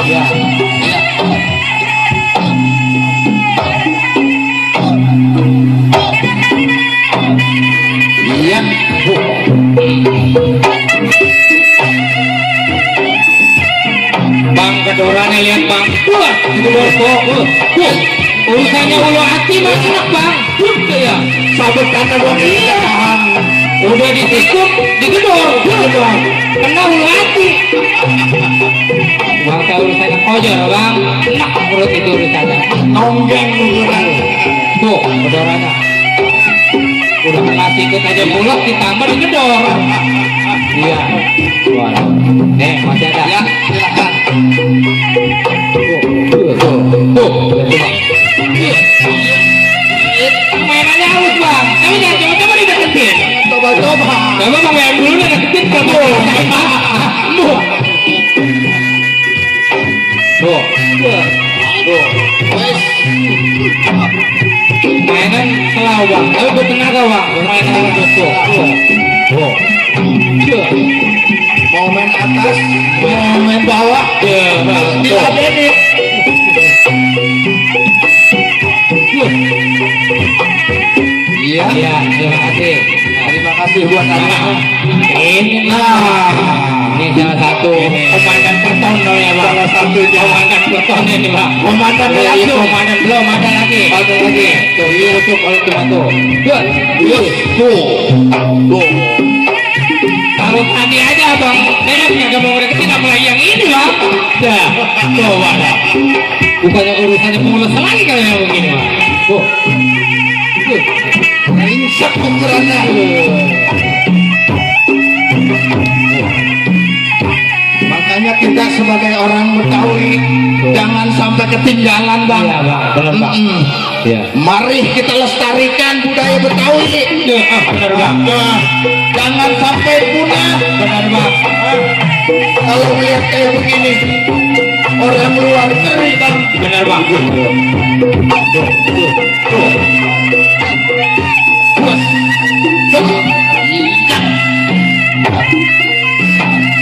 Ya. Iya. Bang kedorannya lihat bang. Wah, gedor kok. Urusannya ulu hati mah enak bang. Ya. Sabut kata dong. Iya. Udah ditikuk, digedor. Kena ulu hati. Bang tahu urusannya kojor bang. Enak perut itu urusannya. Nonggeng ukuran. Tuh, kedorannya. Udah kena tikuk aja mulut ditambah digedor. Iya. Waduh. Nih, masih ada. Ya, silakan. Mainannya halus bang. Kamu jangan coba-coba dideketin. Coba-coba. Coba bang yang dulu deketin kamu. Tuh. Wes. Mainan selalu bang. Tapi bertenaga bang. Mainan halus tuh. Mau main atas, mau main bawah. Diladenin. Iya. Iya, terima kasih. Terima kasih buat anak. Ini ini salah satu komandan Perton ya bang. Salah satunya. Komandan Perton ini bang. Komandan Iya, langsung. komandan belum ada lagi. Ada lagi. Tuh, iya untuk oleh tuh. Tuh. Kalau tadi aja bang, neneknya gak mau deketin apalagi yang ini bang. Dah, coba dah. Bukannya urusannya mulus lagi kalau yang begini bang. Tuh. Insek ukurannya. Makanya kita sebagai orang Betawi jangan sampai ketinggalan bang. Iya bang, benar bang. Iya. Mari kita lestarikan budaya Betawi. Benar bang. Nah, jangan sampai punah. Benar bang. Kalau melihat kayak begini, orang luar ngeri bang. Benar bang.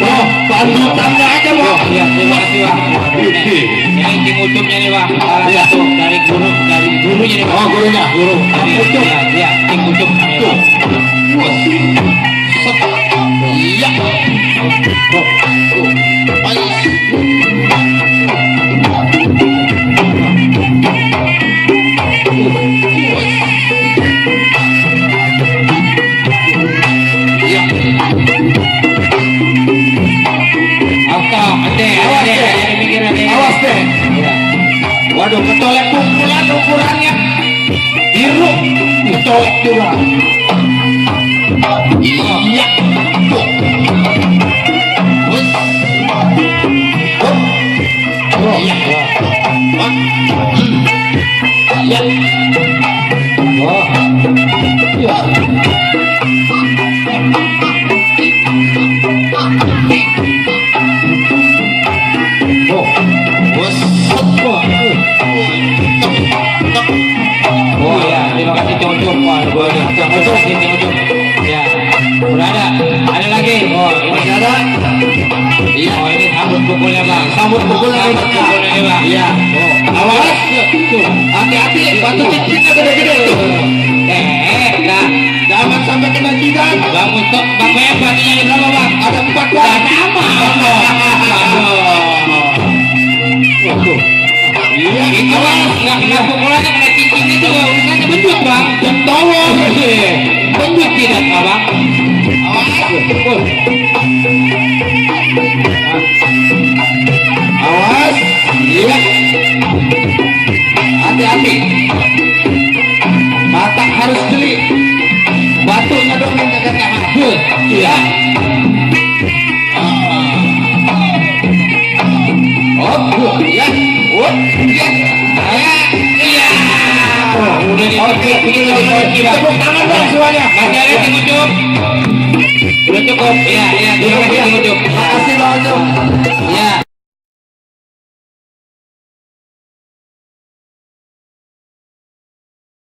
Oh, panutannya aja bang. Iya, terima kasih bang. Yang di ujungnya nih bang. Satu dari gurunya nih bang. Oh, gurunya. Guru. Iya, iya, di ujung nih bang. Iya. Awas deh. Waduh, ketolek pukulan ukurannya biru, ketolek juga. Iya. Tuh. Iya. Iya. Oh. Iya. Oh ya, terima kasih cocok Pak. Cocok ini cocok. Ya, udah ada lagi. Oh ini ada. Iya, oh ini sambut pukulnya bang. Sambut pukulnya bang. Iya. Oh, Awas, tuh, hati-hati, batu cincinnya gede-gede tuh. Nah, Jangan sampai kena jidat. bang untuk bang Bayang batunya di berapa bang? Ada 4 bang. Sama. Waduh. Iya, Itu bang, nggak kena pukulannya kena cincin itu urusannya benjut bang. tolong. Benjut tidak bang. Awas. Iya. Hati-hati. Batak harus jeli. Batunya dong yang kagak tahan. Iya. Oh, iya. Oh, iya. Iya. Udah di Tepuk tangan dong semuanya. Masih ada di ujung. Udah cukup. Iya, iya. Terima kasih di ujung. Makasih Bang Ujung. Iya.